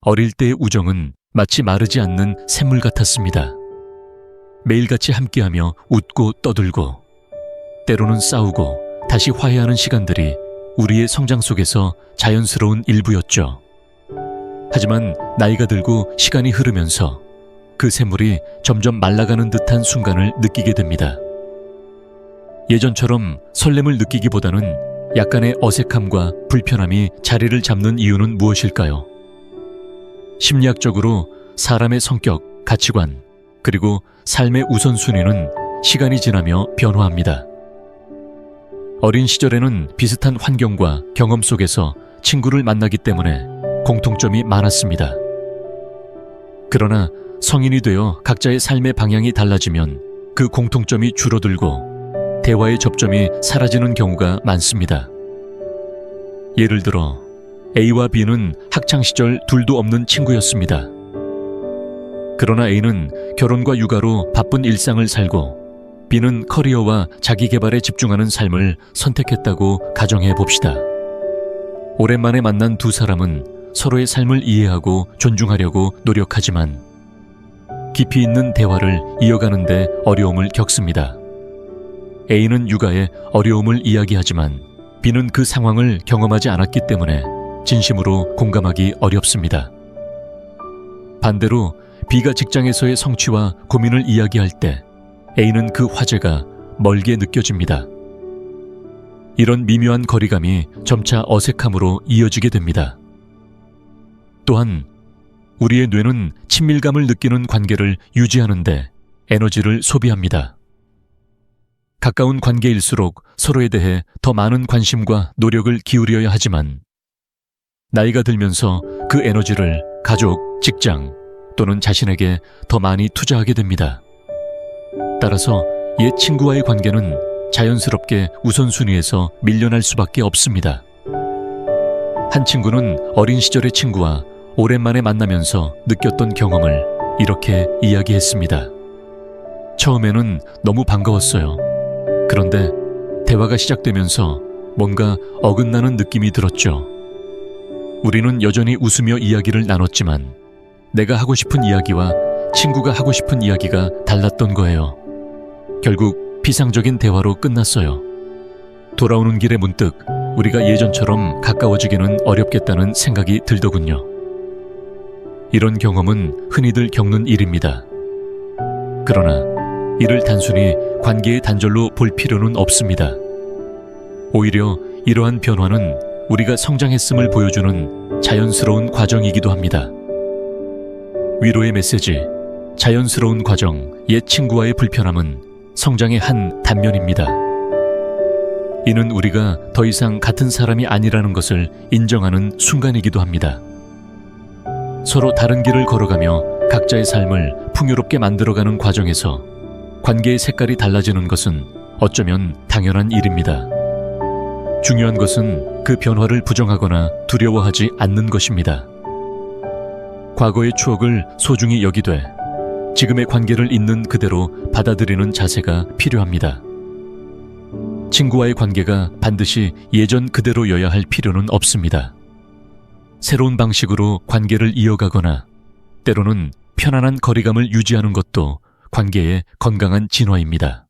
어릴 때의 우정은 마치 마르지 않는 샘물 같았습니다. 매일같이 함께하며 웃고 떠들고 때로는 싸우고 다시 화해하는 시간들이 우리의 성장 속에서 자연스러운 일부였죠. 하지만 나이가 들고 시간이 흐르면서 그 샘물이 점점 말라가는 듯한 순간을 느끼게 됩니다. 예전처럼 설렘을 느끼기보다는 약간의 어색함과 불편함이 자리를 잡는 이유는 무엇일까요? 심리학적으로 사람의 성격, 가치관, 그리고 삶의 우선순위는 시간이 지나며 변화합니다. 어린 시절에는 비슷한 환경과 경험 속에서 친구를 만나기 때문에 공통점이 많았습니다. 그러나 성인이 되어 각자의 삶의 방향이 달라지면 그 공통점이 줄어들고 대화의 접점이 사라지는 경우가 많습니다. 예를 들어 A와 B는 학창시절 둘도 없는 친구였습니다. 그러나 A는 결혼과 육아로 바쁜 일상을 살고 B는 커리어와 자기 개발에 집중하는 삶을 선택했다고 가정해 봅시다. 오랜만에 만난 두 사람은 서로의 삶을 이해하고 존중하려고 노력하지만 깊이 있는 대화를 이어가는 데 어려움을 겪습니다. A는 육아에 어려움을 이야기하지만 B는 그 상황을 경험하지 않았기 때문에 진심으로 공감하기 어렵습니다. 반대로 B가 직장에서의 성취와 고민을 이야기할 때 A는 그 화제가 멀게 느껴집니다. 이런 미묘한 거리감이 점차 어색함으로 이어지게 됩니다. 또한 우리의 뇌는 친밀감을 느끼는 관계를 유지하는 데 에너지를 소비합니다. 가까운 관계일수록 서로에 대해 더 많은 관심과 노력을 기울여야 하지만 나이가 들면서 그 에너지를 가족, 직장 또는 자신에게 더 많이 투자하게 됩니다. 따라서 옛 친구와의 관계는 자연스럽게 우선순위에서 밀려날 수밖에 없습니다. 한 친구는 어린 시절의 친구와 오랜만에 만나면서 느꼈던 경험을 이렇게 이야기했습니다. 처음에는 너무 반가웠어요. 그런데 대화가 시작되면서 뭔가 어긋나는 느낌이 들었죠. 우리는 여전히 웃으며 이야기를 나눴지만 내가 하고 싶은 이야기와 친구가 하고 싶은 이야기가 달랐던 거예요. 결국 피상적인 대화로 끝났어요. 돌아오는 길에 문득 우리가 예전처럼 가까워지기는 어렵겠다는 생각이 들더군요. 이런 경험은 흔히들 겪는 일입니다. 그러나 이를 단순히 관계의 단절로 볼 필요는 없습니다. 오히려 이러한 변화는 우리가 성장했음을 보여주는 자연스러운 과정이기도 합니다. 위로의 메시지, 자연스러운 과정, 옛 친구와의 불편함은 성장의 한 단면입니다. 이는 우리가 더 이상 같은 사람이 아니라는 것을 인정하는 순간이기도 합니다. 서로 다른 길을 걸어가며 각자의 삶을 풍요롭게 만들어가는 과정에서 관계의 색깔이 달라지는 것은 어쩌면 당연한 일입니다. 중요한 것은 그 변화를 부정하거나 두려워하지 않는 것입니다. 과거의 추억을 소중히 여기되 지금의 관계를 있는 그대로 받아들이는 자세가 필요합니다. 친구와의 관계가 반드시 예전 그대로여야 할 필요는 없습니다. 새로운 방식으로 관계를 이어가거나 때로는 편안한 거리감을 유지하는 것도 관계의 건강한 진화입니다.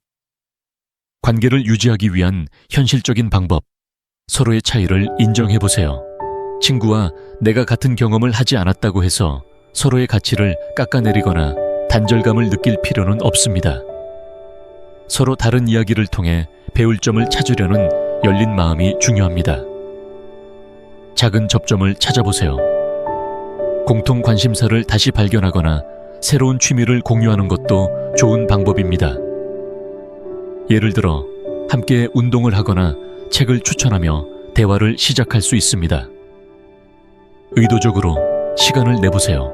관계를 유지하기 위한 현실적인 방법, 서로의 차이를 인정해보세요. 친구와 내가 같은 경험을 하지 않았다고 해서 서로의 가치를 깎아내리거나 단절감을 느낄 필요는 없습니다. 서로 다른 이야기를 통해 배울 점을 찾으려는 열린 마음이 중요합니다. 작은 접점을 찾아보세요. 공통 관심사를 다시 발견하거나 새로운 취미를 공유하는 것도 좋은 방법입니다. 예를 들어 함께 운동을 하거나 책을 추천하며 대화를 시작할 수 있습니다. 의도적으로 시간을 내보세요.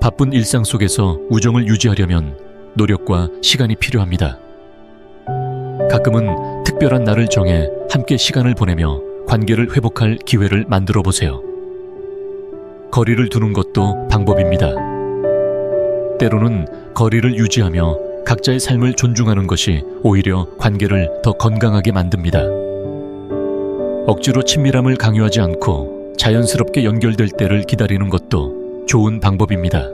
바쁜 일상 속에서 우정을 유지하려면 노력과 시간이 필요합니다. 가끔은 특별한 날을 정해 함께 시간을 보내며 관계를 회복할 기회를 만들어 보세요. 거리를 두는 것도 방법입니다. 때로는 거리를 유지하며 각자의 삶을 존중하는 것이 오히려 관계를 더 건강하게 만듭니다. 억지로 친밀함을 강요하지 않고 자연스럽게 연결될 때를 기다리는 것도 좋은 방법입니다.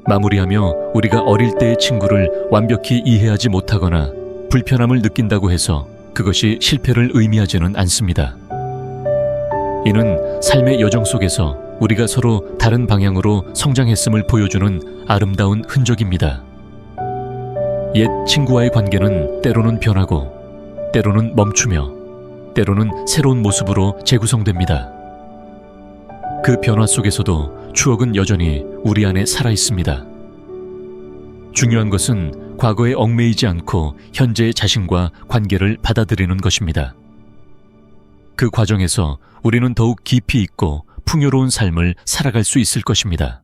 마무리하며 우리가 어릴 때의 친구를 완벽히 이해하지 못하거나 불편함을 느낀다고 해서 그것이 실패를 의미하지는 않습니다. 이는 삶의 여정 속에서 우리가 서로 다른 방향으로 성장했음을 보여주는 아름다운 흔적입니다. 옛 친구와의 관계는 때로는 변하고, 때로는 멈추며, 때로는 새로운 모습으로 재구성됩니다. 그 변화 속에서도 추억은 여전히 우리 안에 살아 있습니다. 중요한 것은 과거에 얽매이지 않고 현재의 자신과 관계를 받아들이는 것입니다. 그 과정에서 우리는 더욱 깊이 있고 풍요로운 삶을 살아갈 수 있을 것입니다.